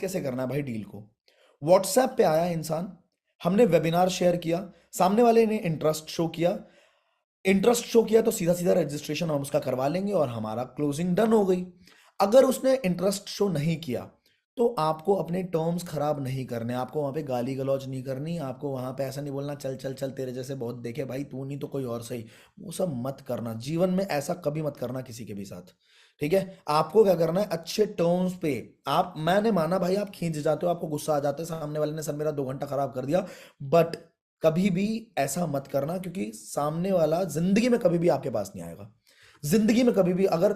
कैसे करना है भाई डील को। व्हाट्सएप पे आया इंसान, हमने वेबिनार शेयर किया, सामने वाले ने इंटरेस्ट शो किया तो सीधा सीधा रजिस्ट्रेशन हम उसका करवा लेंगे और हमारा क्लोजिंग डन हो गई। अगर उसने इंटरेस्ट शो नहीं किया तो आपको अपने टर्म्स खराब नहीं करने, आपको वहां पे गाली गलौज नहीं करनी, आपको वहां पे ऐसा नहीं बोलना चल चल चल तेरे जैसे बहुत देखे भाई, तू नहीं तो कोई और सही। वो सब मत करना, जीवन में ऐसा कभी मत करना किसी के भी साथ। ठीक है, आपको क्या करना है, अच्छे टर्म्स पे। आप, मैंने माना भाई आप खींच जाते हो, आपको गुस्सा आ जाता है, सामने वाले ने सर मेरा 2 घंटा खराब कर दिया, बट कभी भी ऐसा मत करना, क्योंकि सामने वाला जिंदगी में कभी भी आपके पास नहीं आएगा। जिंदगी में कभी भी अगर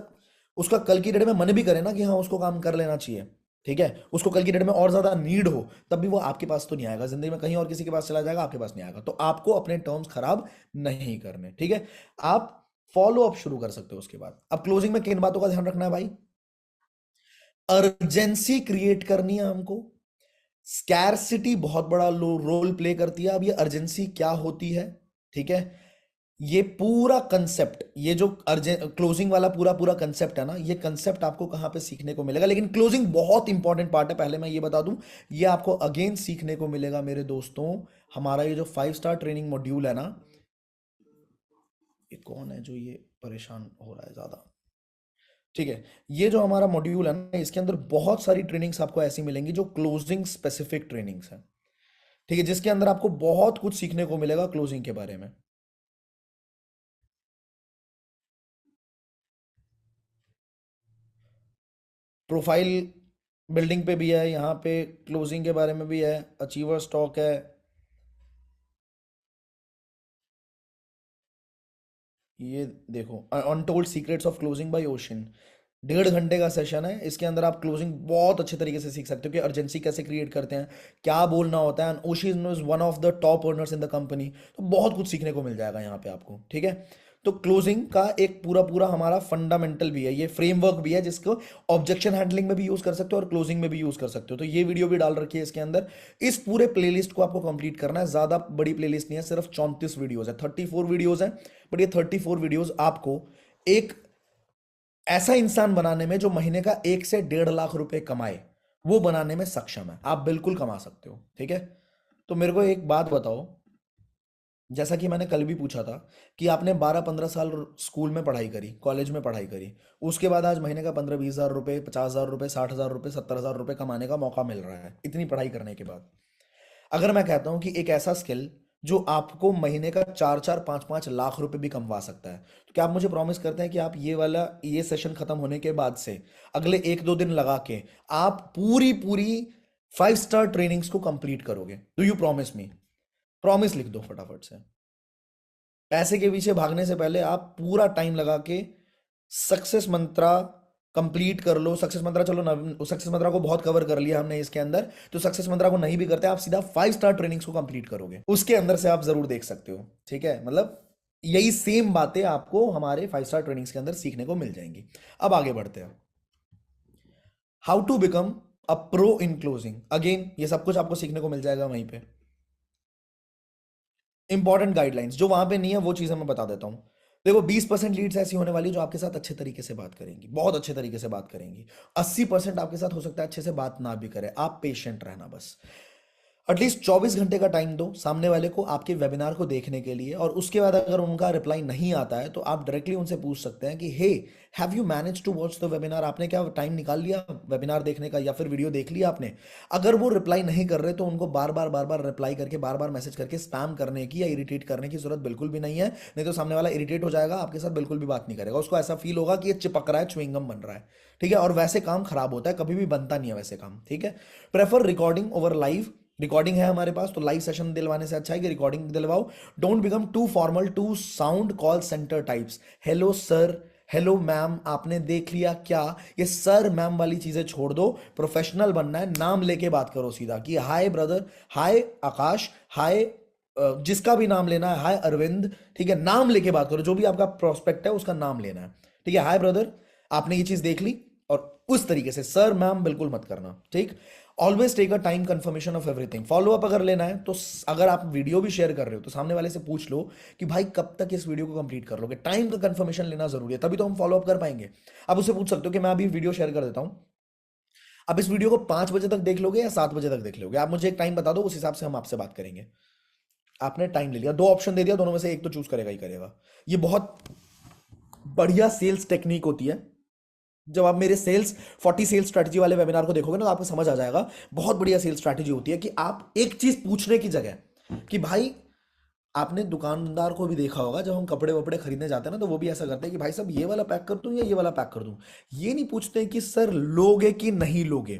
उसका कल की डेट में मन भी करे ना कि हाँ उसको काम कर लेना चाहिए, ठीक है, उसको कल की डेट में और ज्यादा नीड हो, तब भी वो आपके पास तो नहीं आएगा, जिंदगी में कहीं और किसी के पास चला जाएगा, आपके पास नहीं आएगा। तो आपको अपने टर्म्स खराब नहीं करने, ठीक है। आप फॉलो अप शुरू कर सकते हो उसके बाद। अब क्लोजिंग में किन बातों का ध्यान रखना है भाई, अर्जेंसी क्रिएट करनी है हमको। स्कैरसिटी बहुत बड़ा रोल प्ले करती है। अब ये अर्जेंसी क्या होती है, ठीक है, ये पूरा कंसेप्ट, ये जो क्लोजिंग वाला पूरा पूरा कंसेप्ट है ना, ये कंसेप्ट आपको कहां पे सीखने को मिलेगा, लेकिन क्लोजिंग बहुत इंपॉर्टेंट पार्ट है, पहले मैं ये बता दूं, ये आपको अगेन सीखने को मिलेगा मेरे दोस्तों। हमारा ये जो 5 स्टार ट्रेनिंग मॉड्यूल है ना, ये कौन है जो ये परेशान हो रहा है ज्यादा, ठीक है, ये जो हमारा मॉड्यूल है ना, इसके अंदर बहुत सारी ट्रेनिंग्स आपको ऐसी मिलेंगी जो क्लोजिंग स्पेसिफिक ट्रेनिंग्स है, ठीक है, जिसके अंदर आपको बहुत कुछ सीखने को मिलेगा क्लोजिंग के बारे में। प्रोफाइल बिल्डिंग पे भी है, यहाँ पे क्लोजिंग के बारे में भी है, अचीवर स्टॉक है, ये देखो untold secrets of closing by ओशन, 1.5 घंटे का सेशन है। इसके अंदर आप क्लोजिंग बहुत अच्छे तरीके से सीख सकते हो कि अर्जेंसी कैसे क्रिएट करते हैं, क्या बोलना होता है। Ocean is one of the top earners in the company, तो बहुत कुछ सीखने को मिल जाएगा यहाँ पे आपको, ठीक है। तो क्लोजिंग का एक पूरा पूरा हमारा फंडामेंटल भी है, ये फ्रेमवर्क भी है, जिसको ऑब्जेक्शन हैंडलिंग में भी यूज कर सकते हो और क्लोजिंग में भी यूज कर सकते हो। तो ये वीडियो भी डाल रखी है इसके अंदर। इस पूरे प्लेलिस्ट को आपको कंप्लीट करना है, ज्यादा बड़ी प्लेलिस्ट नहीं है, सिर्फ 34 वीडियोज है, 34 वीडियोज है, बट ये 34 वीडियोज आपको एक ऐसा इंसान बनाने में जो महीने का 1 से 1.5 लाख रुपए कमाए, वो बनाने में सक्षम है। आप बिल्कुल कमा सकते हो, ठीक है। तो मेरे को एक बात बताओ, जैसा कि मैंने कल भी पूछा था कि आपने 12-15 साल स्कूल में पढ़ाई करी, कॉलेज में पढ़ाई करी, उसके बाद आज महीने का 15-20 हज़ार रुपए, 50 हज़ार रुपए, 60 हज़ार रुपए, 70 हज़ार रुपए कमाने का मौका मिल रहा है इतनी पढ़ाई करने के बाद। अगर मैं कहता हूं कि एक ऐसा स्किल जो आपको महीने का 4-4, 5-5 लाख रुपए भी कमवा सकता है, तो क्या आप मुझे प्रॉमिस करते हैं कि आप ये वाला, ये सेशन खत्म होने के बाद से अगले 1-2 दिन लगा के आप पूरी पूरी 5 स्टार ट्रेनिंग्स को कंप्लीट करोगे? Do you promise me? Promise लिख दो फटाफट से। पैसे के पीछे भागने से पहले आप पूरा टाइम लगा के सक्सेस मंत्रा कंप्लीट कर लो। सक्सेस मंत्रा, चलो सक्सेस मंत्रा को बहुत कवर कर लिया हमने इसके अंदर, तो सक्सेस मंत्रा को नहीं भी करते, आप सीधा 5 स्टार ट्रेनिंग्स को कंप्लीट करोगे, उसके अंदर से आप जरूर देख सकते हो, ठीक है। मतलब यही सेम बातें आपको हमारे 5 स्टार ट्रेनिंग्स के अंदर सीखने को मिल जाएंगी। अब आगे बढ़ते हैं, how to become a pro in closing. Again ये सब कुछ आपको सीखने को मिल जाएगा वहीं पे। इंपॉर्टेंट गाइडलाइंस जो वहां पे नहीं है वो चीजें मैं बता देता हूं। देखो 20% लीड्स ऐसी होने वाली जो आपके साथ अच्छे तरीके से बात करेंगी, बहुत अच्छे तरीके से बात करेंगी। 80% आपके साथ हो सकता है अच्छे से बात ना भी करे, आप पेशेंट रहना बस। एटलीस्ट 24 घंटे का टाइम दो सामने वाले को आपके वेबिनार को देखने के लिए, और उसके बाद अगर उनका रिप्लाई नहीं आता है तो आप डायरेक्टली उनसे पूछ सकते हैं कि hey, have you manage to watch the webinar, आपने क्या टाइम निकाल लिया वेबिनार देखने का, या फिर वीडियो देख लिया आपने। अगर वो रिप्लाई नहीं कर रहे तो उनको बार बार रिप्लाई करके, बार बार मैसेज करके स्पैम करने की या इरिटेट करने की जरूरत बिल्कुल भी नहीं है। नहीं तो सामने वाला इरिटेट हो जाएगा, आपके साथ बिल्कुल भी बात नहीं करेगा, उसको ऐसा फील होगा कि ये चिपक रहा है, च्युइंगम बन रहा है, ठीक है। और वैसे काम खराब होता है, कभी भी बनता नहीं है वैसे काम, ठीक है। Prefer recording over live. Recording है हमारे पास तो लाइव सेशन दिलवाने से अच्छा है कि रिकॉर्डिंग दिलवाओ। Don't become too formal, to sound call center types. Hello sir, hello ma'am, आपने देख लिया क्या, ये सर मैम वाली चीजें छोड़ दो। प्रोफेशनल बनना है, नाम लेके बात करो सीधा कि हाय ब्रदर, हाय आकाश, हाय जिसका भी नाम लेना है, हाय अरविंद, ठीक है, नाम लेके बात करो। जो भी आपका प्रोस्पेक्ट है उसका नाम लेना है, ठीक है। हाय ब्रदर, आपने ये चीज देख ली, और उस तरीके से सर मैम बिल्कुल मत करना, ठीक। Always take a time confirmation of everything. Follow up अगर लेना है तो अगर आप वीडियो भी शेयर कर रहे हो तो सामने वाले से पूछ लो कि भाई कब तक इस वीडियो को कंप्लीट कर लोगे। टाइम का कंफर्मेशन लेना जरूरी है, तभी तो हम फॉलो अप कर पाएंगे। आप उससे पूछ सकते हो कि मैं अभी वीडियो शेयर कर देता हूँ, अब इस वीडियो को 5 बजे तक देख लोगे या 7 बजे तक देख लोगे? आप मुझे एक टाइम बता दो, उस हिसाब से हम आपसे बात करेंगे। आपने टाइम ले लिया, दो ऑप्शन दे दिया, दोनों में से एक तो चूज करेगा ही करेगा। ये बहुत बढ़िया सेल्स टेक्निक होती है। जब आप मेरे सेल्स 40 सेल्स स्ट्रैटेजी वाले वेबिनार को देखोगे ना, तो आपको समझ आ जाएगा। बहुत बढ़िया सेल्स स्ट्रैटेजी होती है कि आप एक चीज पूछने की जगह कि भाई, आपने दुकानदार को भी देखा होगा, जब हम कपड़े वपड़े खरीदने जाते हैं ना, तो वो भी ऐसा करते हैं कि भाई साहब ये वाला पैक कर दूं या ये वाला पैक कर दूं। ये नहीं पूछते कि सर लोगे कि नहीं लोगे,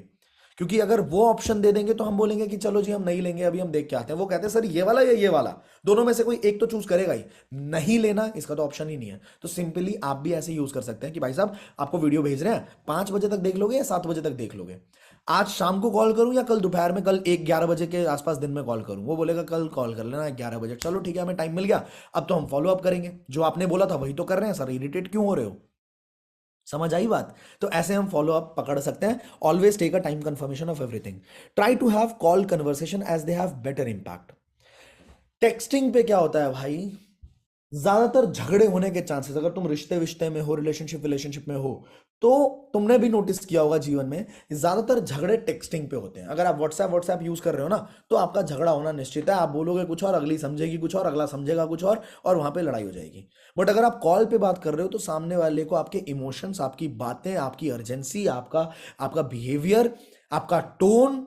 क्योंकि अगर वो ऑप्शन दे देंगे तो हम बोलेंगे कि चलो जी हम नहीं लेंगे, अभी हम देख के आते हैं। वो कहते हैं सर ये वाला या ये वाला, दोनों में से कोई एक तो चूज करेगा ही। नहीं लेना इसका तो ऑप्शन ही नहीं है। तो सिंपली आप भी ऐसे यूज कर सकते हैं कि भाई साहब आपको वीडियो भेज रहे हैं, 5 बजे तक देख लोगे या 7 बजे तक देख लोगे? आज शाम को कॉल करूं या कल दोपहर में, कल 11 बजे के आसपास दिन में कॉल करूं? वो बोलेगा कल कॉल कर लेना 11 बजे। चलो ठीक है, हमें टाइम मिल गया, अब तो हम फॉलो अप करेंगे। जो आपने बोला था वही तो कर रहे हैं सर, इरिटेट क्यों हो रहे हो? समझ आई बात? तो ऐसे हम फॉलो अप पकड़ सकते हैं। Always take a time confirmation of everything. Try to have call conversation as they have better impact. Texting पे क्या होता है भाई, ज्यादातर झगड़े होने के चांसेस, अगर तुम रिश्ते विश्ते में हो, रिलेशनशिप में हो, तो तुमने भी नोटिस किया होगा जीवन में, ज्यादातर झगड़े टेक्सटिंग पे होते हैं। अगर आप व्हाट्सएप यूज कर रहे हो ना, तो आपका झगड़ा होना निश्चित है। आप बोलोगे कुछ और, अगली समझेगी कुछ और, अगला समझेगा कुछ और वहां पे लड़ाई हो जाएगी। बट अगर आप कॉल पे बात कर रहे हो, तो सामने वाले को आपके इमोशंस, आपकी बातें, आपकी अर्जेंसी, आपका आपका बिहेवियर, आपका टोन,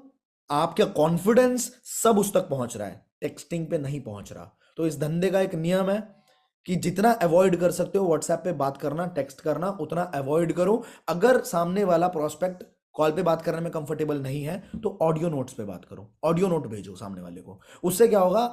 आपका कॉन्फिडेंस, सब उस तक पहुंच रहा है, टेक्सटिंग पे नहीं पहुंच रहा। तो इस धंधे का एक नियम है कि जितना अवॉइड कर सकते हो व्हाट्सएप पे बात करना, टेक्स्ट करना, उतना अवॉइड करो। अगर सामने वाला प्रोस्पेक्ट कॉल पे बात करने में कंफर्टेबल नहीं है, तो ऑडियो नोट्स पे बात करो, ऑडियो नोट भेजो सामने वाले को। उससे क्या होगा,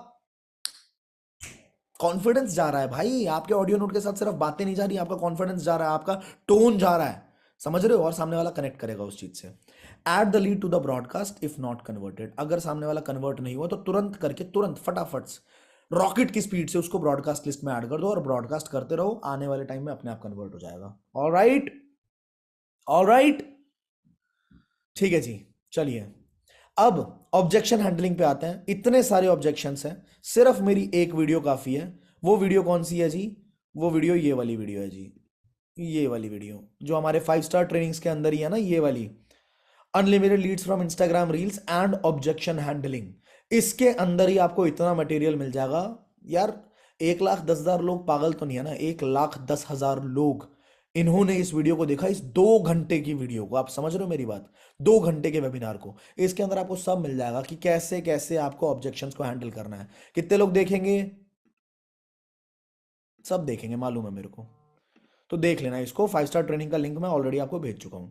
कॉन्फिडेंस जा रहा है भाई आपके ऑडियो नोट के साथ। सिर्फ बातें नहीं जा रही, आपका कॉन्फिडेंस जा रहा है, आपका टोन जा रहा है। समझ रहे हो? और सामने वाला कनेक्ट करेगा उस चीज से। Add the lead to the broadcast if not converted. अगर सामने वाला कन्वर्ट नहीं हुआ, तो तुरंत करके, तुरंत फटाफट रॉकेट की स्पीड से उसको ब्रॉडकास्ट लिस्ट में ऐड कर दो और ब्रॉडकास्ट करते रहो। आने वाले टाइम में अपने आप कन्वर्ट हो जाएगा। ऑलराइट, ऑलराइट, ठीक है जी। चलिए, अब ऑब्जेक्शन हैंडलिंग पे आते हैं। इतने सारे ऑब्जेक्शंस हैं, सिर्फ मेरी एक वीडियो काफी है। वो वीडियो कौन सी है जी? वो वीडियो ये वाली वीडियो है जी, ये वाली वीडियो जो हमारे 5 स्टार ट्रेनिंग्स के अंदर ही है ना, ये वाली, unlimited leads from Instagram reels and objection handling. इसके अंदर ही आपको इतना मटेरियल मिल जाएगा यार। 1,10,000 लोग पागल तो नहीं है ना? 1,10,000 लोग, इन्होंने इस वीडियो को देखा, इस 2 घंटे की वीडियो को। आप समझ रहे हो मेरी बात? 2 घंटे के वेबिनार को। इसके अंदर आपको सब मिल जाएगा कि कैसे कैसे आपको ऑब्जेक्शंस को हैंडल करना है। कितने लोग देखेंगे? सब देखेंगे, मालूम है मेरे को। तो देख लेना इसको, 5 स्टार ट्रेनिंग का लिंक मैं ऑलरेडी आपको भेज चुका हूं।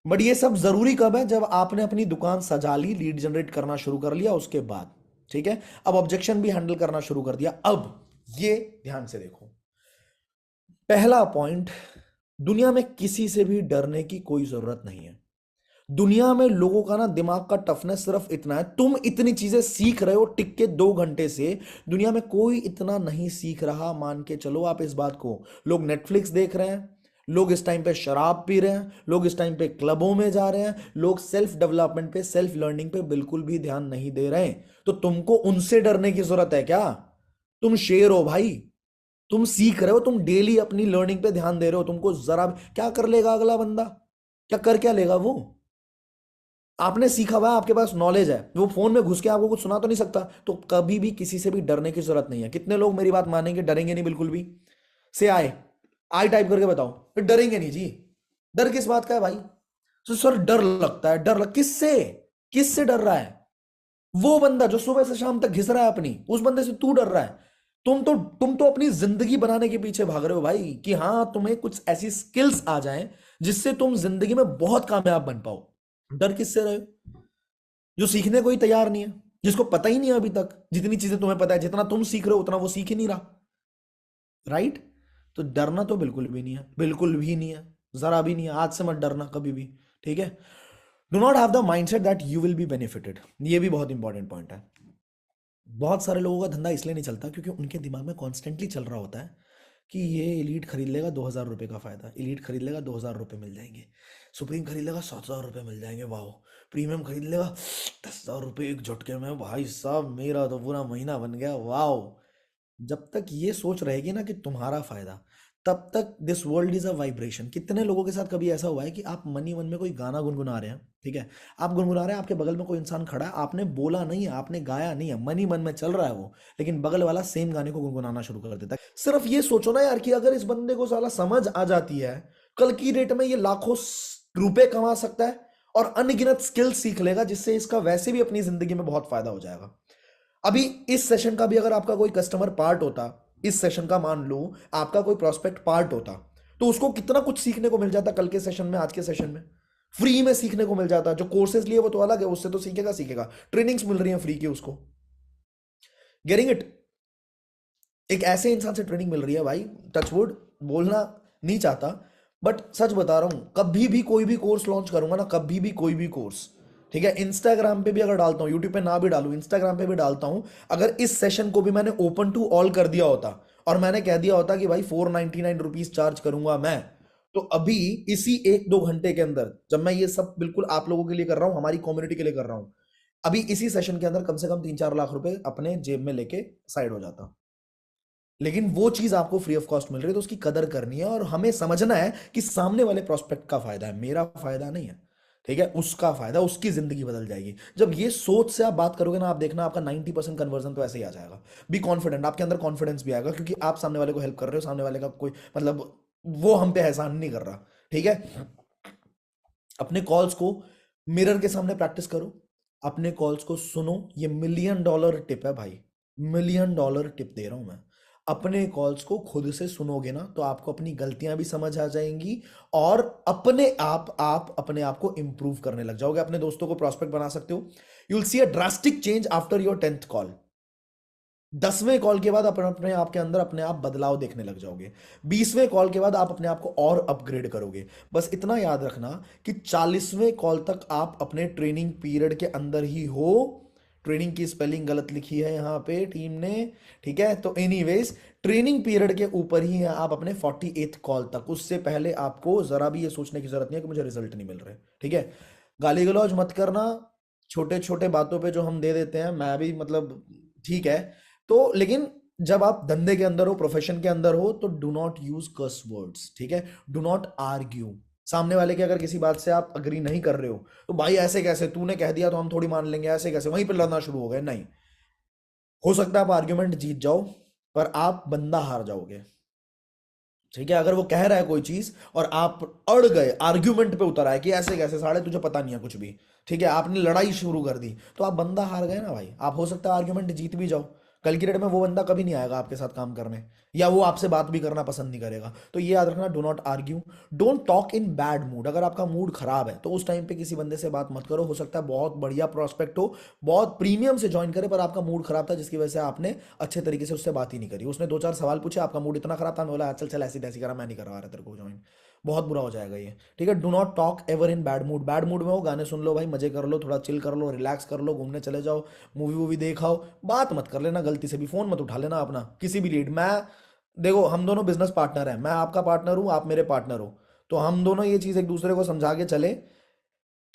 बट ये सब जरूरी कब है? जब आपने अपनी दुकान सजा ली, लीड जनरेट करना शुरू कर लिया, उसके बाद। ठीक है, अब ऑब्जेक्शन भी हैंडल करना शुरू कर दिया। अब ये ध्यान से देखो, पहला पॉइंट, दुनिया में किसी से भी डरने की कोई जरूरत नहीं है। दुनिया में लोगों का ना दिमाग का टफनेस सिर्फ इतना है, तुम इतनी चीजें सीख रहे हो टिक के 2 घंटे से, दुनिया में कोई इतना नहीं सीख रहा। मान के चलो आप इस बात को। लोग नेटफ्लिक्स देख रहे हैं, लोग इस टाइम पे शराब पी रहे हैं, लोग इस टाइम पे क्लबों में जा रहे हैं, लोग सेल्फ डेवलपमेंट पे, सेल्फ लर्निंग पे बिल्कुल भी ध्यान नहीं दे रहे हैं। तो तुमको उनसे डरने की जरूरत है क्या? तुम शेर हो भाई, तुम सीख रहे हो, तुम डेली अपनी लर्निंग पे ध्यान दे रहे हो। तुमको जरा क्या कर लेगा अगला बंदा? क्या लेगा वो? आपने सीखा हुआ है, आपके पास नॉलेज है, वो फोन में घुस के आपको कुछ सुना तो नहीं सकता। तो कभी भी किसी से भी डरने की जरूरत नहीं है। कितने लोग मेरी बात मानेंगे, डरेंगे नहीं बिल्कुल भी? से आए, आई टाइप करके बताओ, फिर डरेंगे नहीं जी। डर किस बात का है भाई? तो सर डर लगता है, डर लग किससे? किससे डर रहा है? वो बंदा जो सुबह से शाम तक घिस रहा है अपनी, उस बंदे से तू डर रहा है? तुम तो अपनी जिंदगी बनाने के पीछे भाग रहे हो भाई, कि हाँ तुम्हें कुछ ऐसी स्किल्स आ जाएं जिससे तुम जिंदगी में बहुत कामयाब बन पाओ। डर किससे रहे हो? जो सीखने को ही तैयार नहीं है, जिसको पता ही नहीं है अभी तक। जितनी चीजें तुम्हें पता है, जितना तुम सीख रहे हो, उतना वो सीख ही नहीं रहा। राइट? तो डरना तो बिल्कुल भी नहीं है, बिल्कुल भी नहीं है, जरा भी नहीं है। आज से मत डरना कभी भी, ठीक है? Do not have the mindset that you will be benefited. ये भी बहुत इंपॉर्टेंट पॉइंट है। बहुत सारे लोगों का धंधा इसलिए नहीं चलता क्योंकि उनके दिमाग में कॉन्स्टेंटली चल रहा होता है कि ये एलीट खरीद लेगा 2,000 रुपये का फायदा, एलीट खरीद लेगा 2,000 रुपये मिल जाएंगे, सुप्रीम खरीद लेगा 7,000 रुपये मिल जाएंगे, वाह, प्रीमियम खरीद लेगा 10,000 रुपये एक झटके में, भाई साहब मेरा तो पूरा महीना बन गया, वाह। जब तक ये सोच रहेगी ना कि तुम्हारा फायदा, तब तक this world is a vibration. कितने लोगों के साथ कभी ऐसा हुआ है कि आप मन ही मन में कोई गाना गुनगुना रहे हैं, ठीक है, आप गुनगुना रहे हैं, आपके बगल में कोई इंसान खड़ा है, आपने बोला नहीं है, आपने गाया नहीं है, मन ही मन में चल रहा है वो, लेकिन बगल वाला सेम गाने को गुनगुनाना शुरू कर देता है। सिर्फ ये सोचो ना यार कि अगर इस बंदे को साला समझ आ जाती है, कल की डेट में ये लाखों रुपए कमा सकता है और अनगिनत स्किल्स सीख लेगा, जिससे इसका वैसे भी अपनी जिंदगी में बहुत फायदा हो जाएगा। अभी इस सेशन का भी अगर आपका कोई कस्टमर पार्ट होता, इस सेशन का मान लो आपका कोई प्रोस्पेक्ट पार्ट होता, तो उसको कितना कुछ सीखने को मिल जाता कल के सेशन में, आज के सेशन में फ्री में सीखने को मिल जाता। जो कोर्सेज लिए वो तो अलग है, उससे तो सीखेगा सीखेगा, ट्रेनिंग्स मिल रही हैं फ्री की उसको, गेटिंग इट। एक ऐसे इंसान से ट्रेनिंग मिल रही है भाई, टचवुड बोलना नहीं चाहता बट सच बता रहा हूं, कभी भी कोई भी कोर्स लॉन्च करूंगा ना, कभी भी कोई भी कोर्स, ठीक है, इंस्टाग्राम पे भी अगर डालता हूं, यूट्यूब पे ना भी डालूं, इंस्टाग्राम पे भी डालता हूं, अगर इस सेशन को भी मैंने ओपन टू ऑल कर दिया होता और मैंने कह दिया होता कि भाई 499 रुपीज चार्ज करूंगा मैं, तो अभी इसी 1-2 घंटे के अंदर, जब मैं ये सब बिल्कुल आप लोगों के लिए कर रहा हूं, हमारी कम्युनिटी के लिए कर रहा हूं, अभी इसी सेशन के अंदर कम से कम 3-4 लाख रुपए अपने जेब में लेके साइड हो जाता। लेकिन वो चीज आपको फ्री ऑफ कॉस्ट मिल रही है, तो उसकी कदर करनी है और हमें समझना है कि सामने वाले प्रोस्पेक्ट का फायदा है, मेरा फायदा नहीं है, ठीक है, उसका फायदा, उसकी जिंदगी बदल जाएगी। जब ये सोच से आप बात करोगे ना, आप देखना आपका 90% कन्वर्जन तो ऐसे ही आ जाएगा। बी कॉन्फिडेंट, आपके अंदर कॉन्फिडेंस भी आएगा क्योंकि आप सामने वाले को हेल्प कर रहे हो, सामने वाले का कोई मतलब वो हम पे एहसान नहीं कर रहा, ठीक है। अपने कॉल्स को मिरर के सामने प्रैक्टिस करो, अपने कॉल्स को सुनो, ये $1,000,000 टिप है भाई, $1,000,000 टिप दे रहा हूं मैं। अपने कॉल्स को खुद से सुनोगे ना तो आपको अपनी गलतियां भी समझ आ जाएंगी और आप अपने आप को इंप्रूव करने लग जाओगे, अपने दोस्तों को प्रॉस्पेक्ट बना सकते हो। You will see a drastic change after your 10th call. 10वें कॉल के बाद अपने आप के अंदर अपने आप बदलाव देखने लग जाओगे। 20वें कॉल के बाद आप अपने आप को और अपग्रेड करोगे। बस इतना याद रखना कि 40वें कॉल तक आप अपने ट्रेनिंग पीरियड के अंदर ही हो। ट्रेनिंग की स्पेलिंग गलत लिखी है यहाँ पे टीम ने, ठीक है, तो एनीवेज ट्रेनिंग पीरियड के ऊपर ही है आप अपने 48th कॉल तक। उससे पहले आपको जरा भी ये सोचने की जरूरत नहीं है कि मुझे रिजल्ट नहीं मिल रहे, ठीक है। गाली गलौज मत करना, छोटे छोटे बातों पे जो हम दे देते हैं, मैं भी मतलब ठीक है, तो लेकिन जब आप धंधे के अंदर हो, प्रोफेशन के अंदर हो, तो do not use curse words, ठीक है, डू नॉट आर्ग्यू। सामने वाले के अगर किसी बात से आप अग्री नहीं कर रहे हो तो भाई ऐसे कैसे, तूने कह दिया तो हम थोड़ी मान लेंगे, ऐसे कैसे, वहीं पे लड़ना शुरू हो गए, नहीं। हो सकता है आप आर्ग्यूमेंट जीत जाओ पर आप बंदा हार जाओगे, ठीक है। अगर वो कह रहा है कोई चीज और आप अड़ गए, आर्ग्यूमेंट पे उतर आए कि ऐसे कैसे, साढ़े तुझे पता नहीं है कुछ भी, ठीक है, आपने लड़ाई शुरू कर दी, तो आप बंदा हार गए ना भाई। आप हो सकता है आर्ग्यूमेंट जीत भी जाओ, कल की डेट में वो बंदा कभी नहीं आएगा आपके साथ काम करने, या वो आपसे बात भी करना पसंद नहीं करेगा। तो ये याद रखना, do not argue, don't talk in bad mood. अगर आपका मूड खराब है तो उस टाइम पे किसी बंदे से बात मत करो। हो सकता है बहुत बढ़िया प्रोस्पेक्ट हो, बहुत प्रीमियम से ज्वाइन करे, पर आपका मूड खराब था जिसकी वजह से आपने अच्छे तरीके से उससे बात ही नहीं करी। उसने 2-4 सवाल पूछे, आपका मूड इतना खराब था, मैं बोला चल चल ऐसी तैसी करा, मैं नहीं करवा रहा तेरे को ज्वाइन, बहुत बुरा हो जाएगा ये, ठीक है। Do not talk ever in bad mood. Bad mood में हो, गाने सुन लो भाई, मजे कर लो, थोड़ा चिल कर लो, रिलैक्स कर लो, घूमने चले जाओ, मूवी वूवी देखाओ, बात मत कर लेना, गलती से भी फोन मत उठा लेना अपना किसी भी लीड। मैं देखो, हम दोनों बिजनेस पार्टनर हैं, मैं आपका पार्टनर हूं, आप मेरे पार्टनर हो, तो हम दोनों ये चीज एक दूसरे को समझा के चले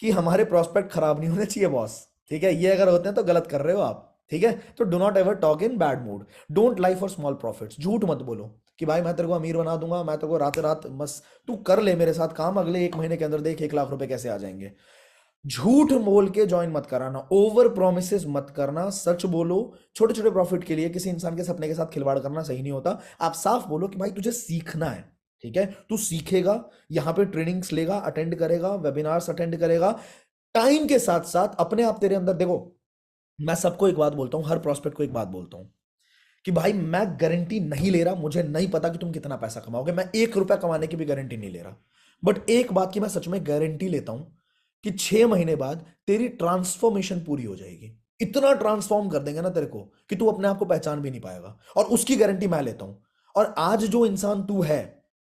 कि हमारे प्रोस्पेक्ट खराब नहीं होने चाहिए बॉस, ठीक है। ये अगर होते हैं तो गलत कर रहे हो आप, ठीक है। तो do not ever talk in bad mood, don't lie for small profits. झूठ मत बोलो कि भाई मैं तेरे को अमीर बना दूंगा, मैं तेरे को रात रात बस तू कर ले मेरे साथ काम, अगले 1 महीने के अंदर देख 1 लाख रुपए कैसे आ जाएंगे। झूठ बोल के ज्वाइन मत कराना, ओवर प्रोमिस मत करना, सच बोलो। छोटे छोटे प्रॉफिट के लिए किसी इंसान के सपने के साथ खिलवाड़ करना सही नहीं होता। आप साफ बोलो कि भाई तुझे सीखना है, ठीक है, तू सीखेगा, यहाँ पे ट्रेनिंग्स लेगा, अटेंड करेगा, वेबिनार्स अटेंड करेगा, टाइम के साथ साथ अपने आप तेरे अंदर देखो। मैं सबको एक बात बोलता हूं, हर प्रोस्पेक्ट को एक बात बोलता हूं कि भाई मैं गारंटी नहीं ले रहा, मुझे नहीं पता कि तुम कितना पैसा कमाओगे, मैं 1 रुपया कमाने की भी गारंटी नहीं ले रहा, बट एक बात की मैं सच में गारंटी लेता हूं कि 6 महीने बाद तेरी ट्रांसफॉर्मेशन पूरी हो जाएगी। इतना ट्रांसफॉर्म कर देंगे ना तेरे को कि तू अपने आप को पहचान भी नहीं पाएगा, और उसकी गारंटी मैं लेता हूं। और आज जो इंसान तू है,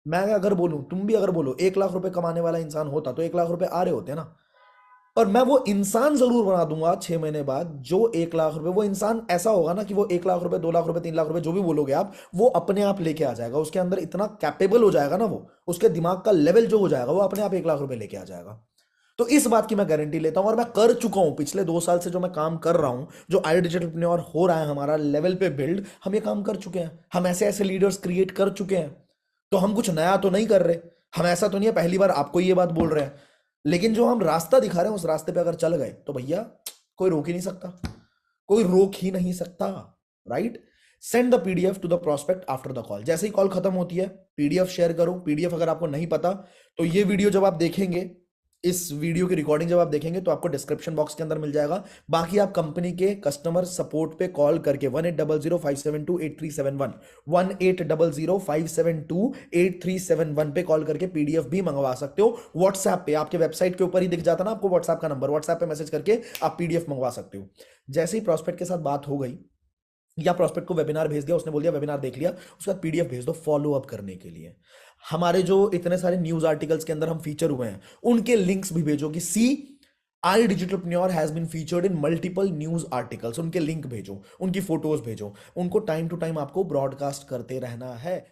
मैं अगर बोलूं, तुम भी अगर बोलो 1 लाख रुपए कमाने वाला इंसान होता तो 1 लाख रुपए आ रहे होते ना। और मैं वो इंसान जरूर बना दूंगा 6 महीने बाद, जो 1 लाख रुपए, वो इंसान ऐसा होगा ना कि वो 1 लाख रुपए, 2 लाख रुपए, 3 लाख रुपए, जो भी बोलोगे आप, वो अपने आप लेके आ जाएगा। उसके अंदर इतना कैपेबल हो जाएगा ना, वो उसके दिमाग का लेवल जो हो जाएगा, वो अपने आप 1 लाख रुपए लेके आ जाएगा। तो इस बात की मैं गारंटी लेता हूं, और मैं कर चुका हूं पिछले 2 साल से जो मैं काम कर रहा हूं, जो आई डिजिटल हो रहा है हमारा लेवल पे बिल्ड, हम ये काम कर चुके हैं, हम ऐसे ऐसे लीडर्स क्रिएट कर चुके हैं। तो हम कुछ नया तो नहीं कर रहे, हम ऐसा तो नहीं है पहली बार आपको ये बात बोल रहे हैं, लेकिन जो हम रास्ता दिखा रहे हैं उस रास्ते पे अगर चल गए तो भैया कोई रोक ही नहीं सकता, कोई रोक ही नहीं सकता, right. Send the PDF to the prospect after the call. जैसे ही कॉल खत्म होती है पीडीएफ शेयर करो। पीडीएफ अगर आपको नहीं पता तो ये वीडियो जब आप देखेंगे, इस वीडियो की रिकॉर्डिंग जब आप देखेंगे तो आपको डिस्क्रिप्शन बॉक्स के अंदर मिल जाएगा। बाकी आप कंपनी के कस्टमर सपोर्ट पे कॉल करके 1800 572 8371 1800 572 8371 पे कॉल करके पीडीएफ भी मंगवा सकते हो। व्हाट्सएप पे आपके वेबसाइट के ऊपर ही दिख जाता ना आपको व्हाट्सएप का नंबर, व्हाट्सएप पे मैसेज करके आप पीडीएफ मंगवा सकते हो। जैसे ही प्रॉस्पेक्ट के साथ बात हो गई या प्रॉस्पेक्ट को वेबिनार भेज दिया, उसने बोल दिया वेबिनार देख लिया, उसके बाद पीडीएफ भेज दो फॉलो अप करने के लिए। हमारे जो इतने सारे न्यूज आर्टिकल्स के अंदर हम फीचर हुए हैं उनके लिंक्स भी भेजो कि C I Digitalpreneur has been featured in multiple news articles, उनके लिंक भेजो, उनकी फोटोज भेजो, उनको टाइम टू टाइम आपको ब्रॉडकास्ट करते रहना है।